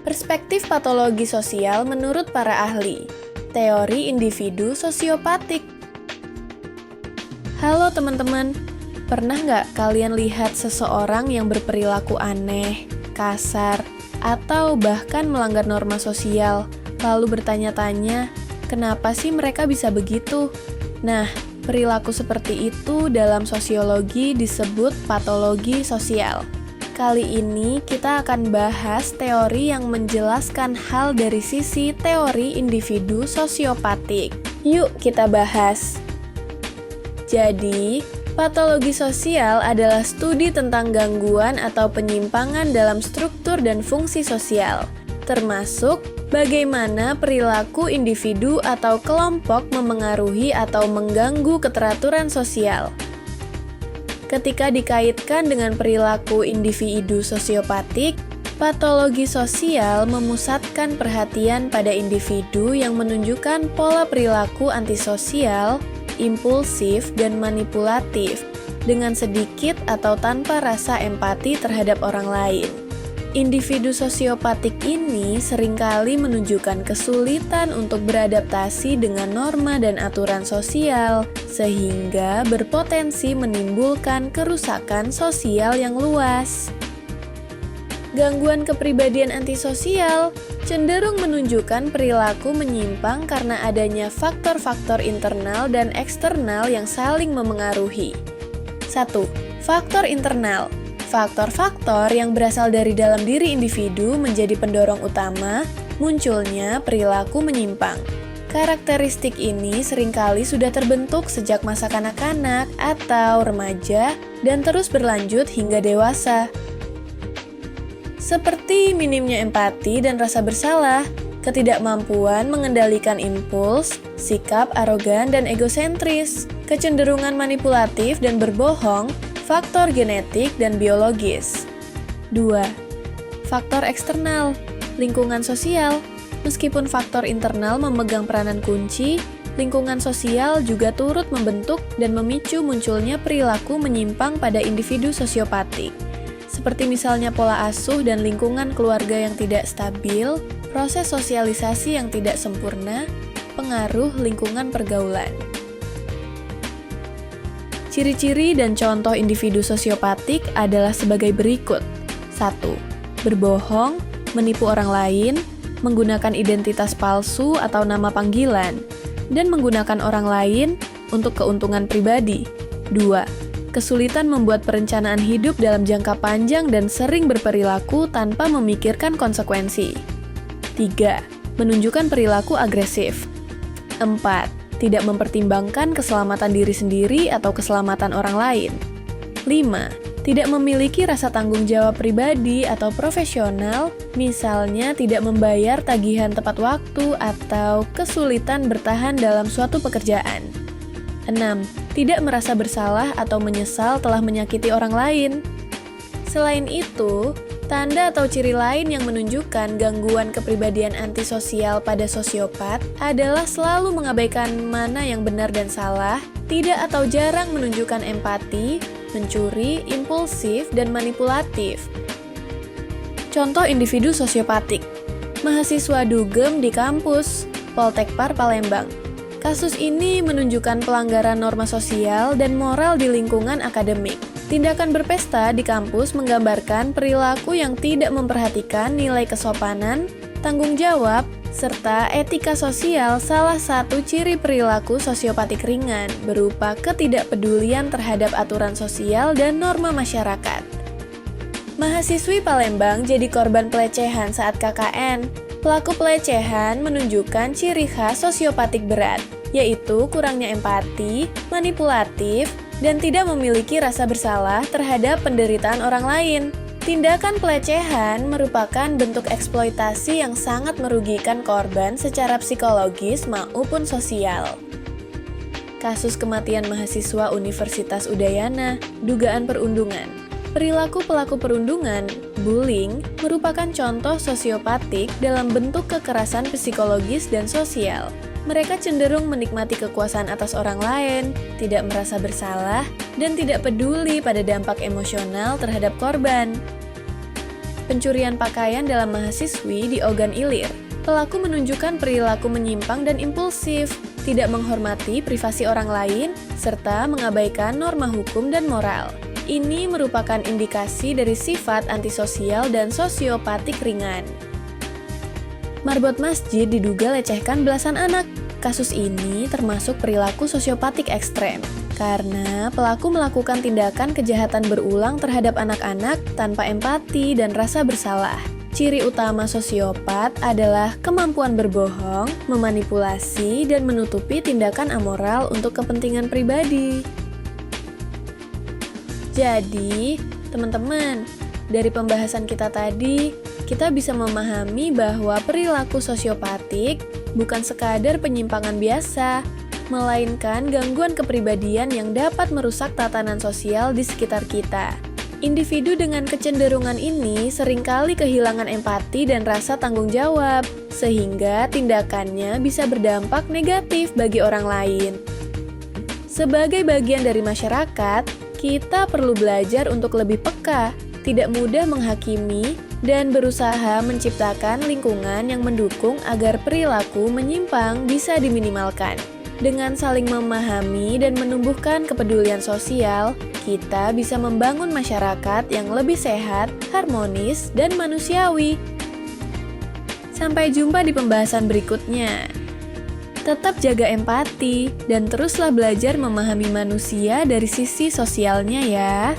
Perspektif patologi sosial menurut para ahli. Teori individu sosiopatik. Halo teman-teman, pernah nggak kalian lihat seseorang yang berperilaku aneh, kasar, atau bahkan melanggar norma sosial, lalu bertanya-tanya, kenapa sih mereka bisa begitu? Nah, perilaku seperti itu dalam sosiologi disebut patologi sosial. Kali ini kita akan bahas teori yang menjelaskan hal dari sisi teori individu sosiopatik. Yuk kita bahas. Jadi, patologi sosial adalah studi tentang gangguan atau penyimpangan dalam struktur dan fungsi sosial, termasuk bagaimana perilaku individu atau kelompok memengaruhi atau mengganggu keteraturan sosial. Ketika dikaitkan dengan perilaku individu sosiopatik, patologi sosial memusatkan perhatian pada individu yang menunjukkan pola perilaku antisosial, impulsif, dan manipulatif, dengan sedikit atau tanpa rasa empati terhadap orang lain. Individu sosiopatik ini seringkali menunjukkan kesulitan untuk beradaptasi dengan norma dan aturan sosial, sehingga berpotensi menimbulkan kerusakan sosial yang luas. Gangguan kepribadian antisosial cenderung menunjukkan perilaku menyimpang karena adanya faktor-faktor internal dan eksternal yang saling memengaruhi. 1. Faktor internal. Faktor-faktor yang berasal dari dalam diri individu menjadi pendorong utama munculnya perilaku menyimpang. Karakteristik ini seringkali sudah terbentuk sejak masa kanak-kanak atau remaja dan terus berlanjut hingga dewasa. Seperti minimnya empati dan rasa bersalah, ketidakmampuan mengendalikan impuls, sikap arogan dan egosentris, kecenderungan manipulatif dan berbohong, faktor genetik dan biologis. 2. Faktor eksternal, lingkungan sosial. Meskipun faktor internal memegang peranan kunci, lingkungan sosial juga turut membentuk dan memicu munculnya perilaku menyimpang pada individu sosiopatik. Seperti misalnya pola asuh dan lingkungan keluarga yang tidak stabil, proses sosialisasi yang tidak sempurna, pengaruh lingkungan pergaulan. Ciri-ciri dan contoh individu sosiopatik adalah sebagai berikut. 1. Berbohong, menipu orang lain, menggunakan identitas palsu atau nama panggilan, dan menggunakan orang lain untuk keuntungan pribadi. 2. Kesulitan membuat perencanaan hidup dalam jangka panjang dan sering berperilaku tanpa memikirkan konsekuensi. 3. Menunjukkan perilaku agresif. 4. Tidak mempertimbangkan keselamatan diri sendiri atau keselamatan orang lain. 5. Tidak memiliki rasa tanggung jawab pribadi atau profesional, misalnya tidak membayar tagihan tepat waktu atau kesulitan bertahan dalam suatu pekerjaan. 6. Tidak merasa bersalah atau menyesal telah menyakiti orang lain. Selain itu, tanda atau ciri lain yang menunjukkan gangguan kepribadian antisosial pada sosiopat adalah selalu mengabaikan mana yang benar dan salah, tidak atau jarang menunjukkan empati, mencuri, impulsif, dan manipulatif. Contoh individu sosiopatik. Mahasiswa dugem di kampus, Poltekpar Palembang. Kasus ini menunjukkan pelanggaran norma sosial dan moral di lingkungan akademik. Tindakan berpesta di kampus menggambarkan perilaku yang tidak memperhatikan nilai kesopanan, tanggung jawab, serta etika sosial. Salah satu ciri perilaku sosiopatik ringan berupa ketidakpedulian terhadap aturan sosial dan norma masyarakat. Mahasiswi Palembang jadi korban pelecehan saat KKN. Pelaku pelecehan menunjukkan ciri khas sosiopatik berat, yaitu kurangnya empati, manipulatif, dan tidak memiliki rasa bersalah terhadap penderitaan orang lain. Tindakan pelecehan merupakan bentuk eksploitasi yang sangat merugikan korban secara psikologis maupun sosial. Kasus kematian mahasiswa Universitas Udayana, dugaan perundungan. Perilaku pelaku perundungan, bullying, merupakan contoh sosiopatik dalam bentuk kekerasan psikologis dan sosial. Mereka cenderung menikmati kekuasaan atas orang lain, tidak merasa bersalah, dan tidak peduli pada dampak emosional terhadap korban. Pencurian pakaian dalam mahasiswi di Ogan Ilir. Pelaku menunjukkan perilaku menyimpang dan impulsif, tidak menghormati privasi orang lain, serta mengabaikan norma hukum dan moral. Ini merupakan indikasi dari sifat antisosial dan sosiopatik ringan. Marbot masjid diduga lecehkan belasan anak. Kasus ini termasuk perilaku sosiopatik ekstrem, karena pelaku melakukan tindakan kejahatan berulang terhadap anak-anak tanpa empati dan rasa bersalah. Ciri utama sosiopat adalah kemampuan berbohong, memanipulasi, dan menutupi tindakan amoral untuk kepentingan pribadi. Jadi, teman-teman, dari pembahasan kita tadi, kita bisa memahami bahwa perilaku sosiopatik bukan sekadar penyimpangan biasa, melainkan gangguan kepribadian yang dapat merusak tatanan sosial di sekitar kita. Individu dengan kecenderungan ini seringkali kehilangan empati dan rasa tanggung jawab, sehingga tindakannya bisa berdampak negatif bagi orang lain. Sebagai bagian dari masyarakat, kita perlu belajar untuk lebih peka, tidak mudah menghakimi, dan berusaha menciptakan lingkungan yang mendukung agar perilaku menyimpang bisa diminimalkan. Dengan saling memahami dan menumbuhkan kepedulian sosial, kita bisa membangun masyarakat yang lebih sehat, harmonis, dan manusiawi. Sampai jumpa di pembahasan berikutnya. Tetap jaga empati dan teruslah belajar memahami manusia dari sisi sosialnya ya.